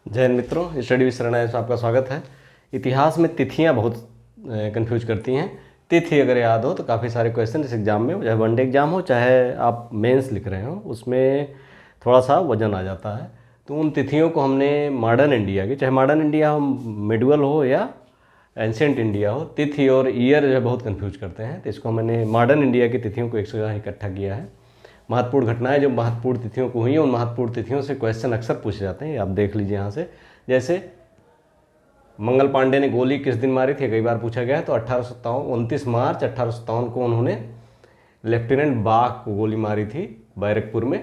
जय हिंद मित्रों, study with शरणाय में आपका स्वागत है। इतिहास में तिथियां बहुत कंफ्यूज करती हैं। तिथि अगर याद हो तो काफ़ी सारे क्वेश्चन इस एग्ज़ाम में, चाहे वनडे एग्ज़ाम हो चाहे आप मेंस लिख रहे हो, उसमें थोड़ा सा वजन आ जाता है। तो उन तिथियों को हमने मॉडर्न इंडिया की, चाहे मॉडर्न इंडिया हो, मिडवल हो या एंशियंट इंडिया हो, तिथि और ईयर जो है बहुत कन्फ्यूज करते हैं। तो इसको मैंने मॉडर्न इंडिया की तिथियों को एक जगह इकट्ठा किया है। महत्वपूर्ण घटनाएं जो महत्वपूर्ण तिथियों को हुई हैं, उन महत्वपूर्ण तिथियों से क्वेश्चन अक्सर पूछे जाते हैं। आप देख लीजिए यहाँ से, जैसे मंगल पांडे ने गोली किस दिन मारी थी, कई बार पूछा गया है। तो 29 मार्च 1857 को उन्होंने लेफ्टिनेंट बाग को गोली मारी थी बैरकपुर में।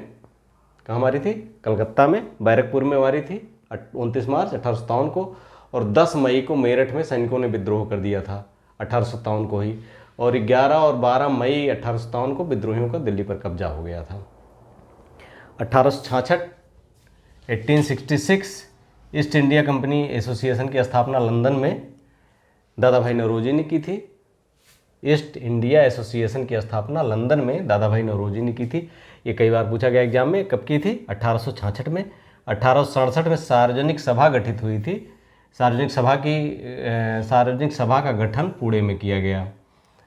कहाँ मारी थी? कलकत्ता में, बैरकपुर में मारी थी 29 मार्च 1857 को। और 10 मई को मेरठ में सैनिकों ने विद्रोह कर दिया था 1857 को ही। और 11 और 12 मई 1857 को विद्रोहियों का दिल्ली पर कब्जा हो गया था। 1866 1866 ईस्ट इंडिया कंपनी एसोसिएशन की स्थापना लंदन में दादा भाई नौरोजी ने की थी। ईस्ट इंडिया एसोसिएशन की स्थापना लंदन में दादा भाई नौरोजी ने की थी। ये कई बार पूछा गया एग्जाम में, कब की थी? 1866 में। 1867 में सार्वजनिक सभा गठित हुई थी। सार्वजनिक सभा का गठन पुणे में किया गया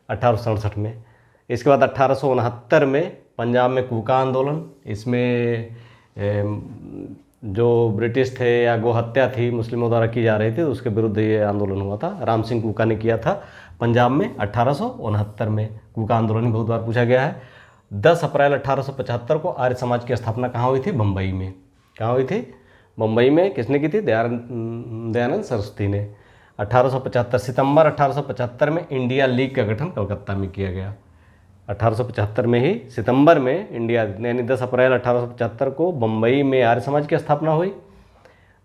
1867 में। इसके बाद 1869 में पंजाब में कूका आंदोलन, इसमें जो ब्रिटिश थे या गोहत्या थी मुस्लिमों द्वारा की जा रही थी, उसके विरुद्ध ये आंदोलन हुआ था। राम सिंह कूका ने किया था पंजाब में 1869 में। कूका आंदोलन बहुत बार पूछा गया है। 10 अप्रैल 1875 को आर्य समाज की स्थापना कहाँ हुई थी? बम्बई में। कहाँ हुई थी? बम्बई में। किसने की थी? दयानंद सरस्वती ने। 1875 सितंबर 1875 में इंडिया लीग का गठन कलकत्ता में किया गया। 1875 में ही सितंबर में इंडिया, यानी 10 अप्रैल 1875 को बम्बई में आर्य समाज की स्थापना हुई।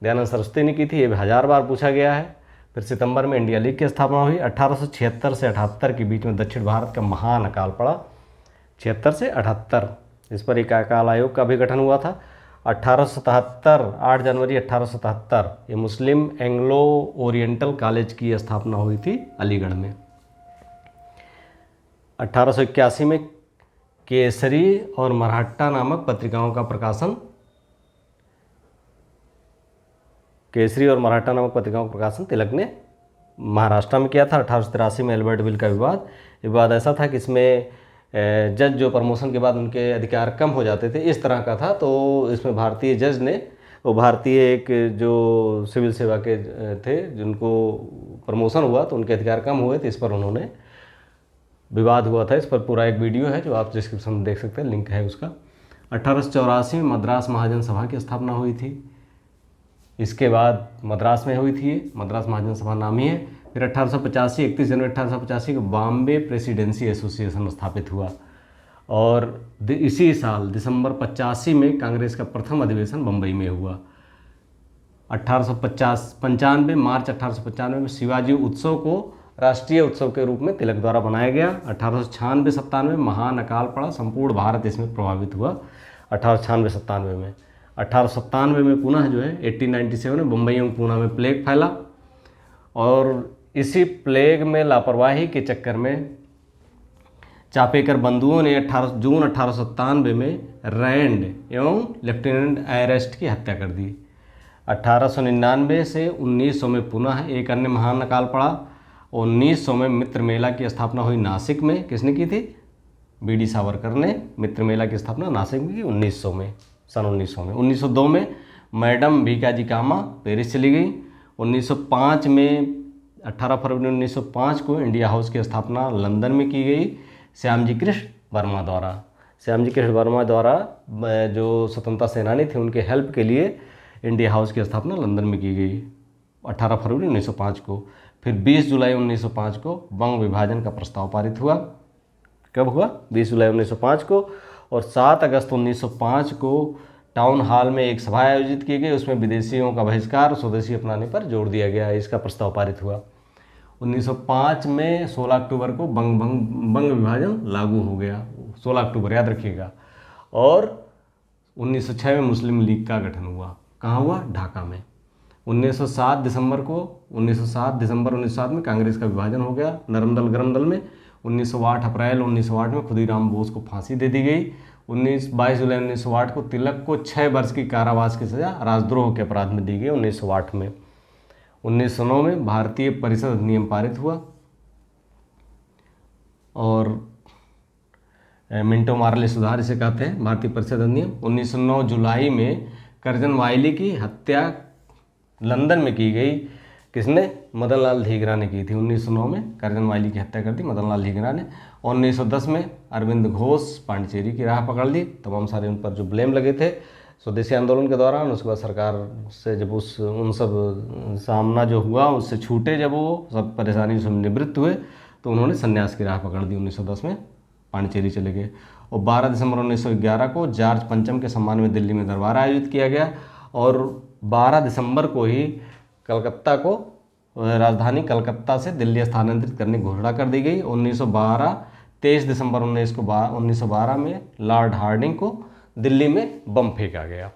दयानंद सरस्वती ने की थी, ये 1000 बार पूछा गया है। फिर सितंबर में इंडिया लीग की स्थापना हुई। 1876 से 78 के बीच में दक्षिण भारत का महान अकाल पड़ा। 76 से 78, इस पर एक अकाल आयोग का भी गठन हुआ था। 1877 8 जनवरी 1877 ये मुस्लिम एंग्लो ओरिएंटल कॉलेज की स्थापना हुई थी अलीगढ़ में। 1881 में केसरी और मराठा नामक पत्रिकाओं का प्रकाशन तिलक ने महाराष्ट्र में किया था। 1883 में एल्बर्ट विल का विवाद ऐसा था कि इसमें जज जो प्रमोशन के बाद उनके अधिकार कम हो जाते थे, इस तरह का था। तो इसमें भारतीय जज ने, वो भारतीय एक जो सिविल सेवा के थे जिनको प्रमोशन हुआ तो उनके अधिकार कम हुए, तो इस पर उन्होंने विवाद हुआ था। इस पर पूरा एक वीडियो है जो आप डिस्क्रिप्शन में देख सकते हैं, लिंक है उसका। 1884 में मद्रास महाजन सभा की स्थापना हुई थी। इसके बाद मद्रास में हुई थी, मद्रास महाजन सभा नाम ही है। फिर 1885 31 जनवरी 1885 को बॉम्बे प्रेसिडेंसी एसोसिएशन स्थापित हुआ। और इसी साल दिसंबर 85 में कांग्रेस का प्रथम अधिवेशन बम्बई में हुआ। 1895 मार्च 1895 में शिवाजी उत्सव को राष्ट्रीय उत्सव के रूप में तिलक द्वारा बनाया गया। 1896-97 में महान अकाल पड़ा, संपूर्ण भारत इसमें प्रभावित हुआ। 1896-97 में 1897 में पुनः जो है 1897 में बम्बई एवं पूना में प्लेग फैला। और इसी प्लेग में लापरवाही के चक्कर में चापेकर बंधुओं ने जून 1897 में रैंड एवं लेफ्टिनेंट एरेस्ट की हत्या कर दी। 1899 से 1900 में पुनः एक अन्य महान अकाल पड़ा। 1900 में मित्र मेला की स्थापना हुई नासिक में। किसने की थी? बीडी सावरकर ने मित्र मेला की स्थापना नासिक में की 1900 में, सन 1900 में। 1902 में मैडम भीकाजी कामा पेरिस चली गई। 1905 में 18 फरवरी 1905 को इंडिया हाउस की स्थापना लंदन में की गई श्यामजी कृष्ण वर्मा द्वारा। जो स्वतंत्रता सेनानी थे उनके हेल्प के लिए इंडिया हाउस की स्थापना लंदन में की गई 18 फरवरी 1905 को। फिर 20 जुलाई 1905 को बंग विभाजन का प्रस्ताव पारित हुआ। कब हुआ? 20 जुलाई 1905 को। और 7 अगस्त 1905 को टाउन हॉल में एक सभा आयोजित की गई, उसमें विदेशियों का बहिष्कार और स्वदेशी अपनाने पर जोर दिया गया, इसका प्रस्ताव पारित हुआ। 1905 में 16 अक्टूबर को बंग विभाजन लागू हो गया, 16 अक्टूबर याद रखिएगा। और 1906 में मुस्लिम लीग का गठन हुआ। कहाँ हुआ? ढाका में। 1907 दिसंबर 1907 में कांग्रेस का विभाजन हो गया नरम दल गरम दल में। 1908 अप्रैल 1908 में खुदीराम बोस को फांसी दे दी गई। 22 जुलाई 1908 को तिलक को 6 वर्ष की कारावास की सजा राजद्रोह के अपराध में दी गई 1908 में। 1909 में भारतीय परिषद अधिनियम पारित हुआ और मिंटो मार्ले सुधार इसे कहते हैं, भारतीय परिषद अधिनियम। 1909 जुलाई में करजन वायली की हत्या लंदन में की गई। किसने? मदन लाल धीगरा ने की थी। 1909 में करजन वायली की हत्या कर दी मदन लाल धीगरा ने। और 1910 में अरविंद घोष पांडिचेरी की राह पकड़ ली। तमाम सारे उन पर जो ब्लेम लगे थे स्वदेशी आंदोलन के दौरान, उसके बाद सरकार से जब उन सब सामना जो हुआ उससे छूटे, जब वो सब परेशानी से निवृत्त हुए तो उन्होंने संन्यास की राह पकड़ दी। 1910 में पांडिचेरी चले गए। और 12 दिसंबर 1911 को जॉर्ज पंचम के सम्मान में दिल्ली में दरबार आयोजित किया गया और 12 दिसंबर को ही कलकत्ता को राजधानी कलकत्ता से दिल्ली स्थानांतरित करने की घोषणा कर दी गई। 23 दिसंबर 1912 में लॉर्ड हार्डिंग को दिल्ली में बम फेंका गया।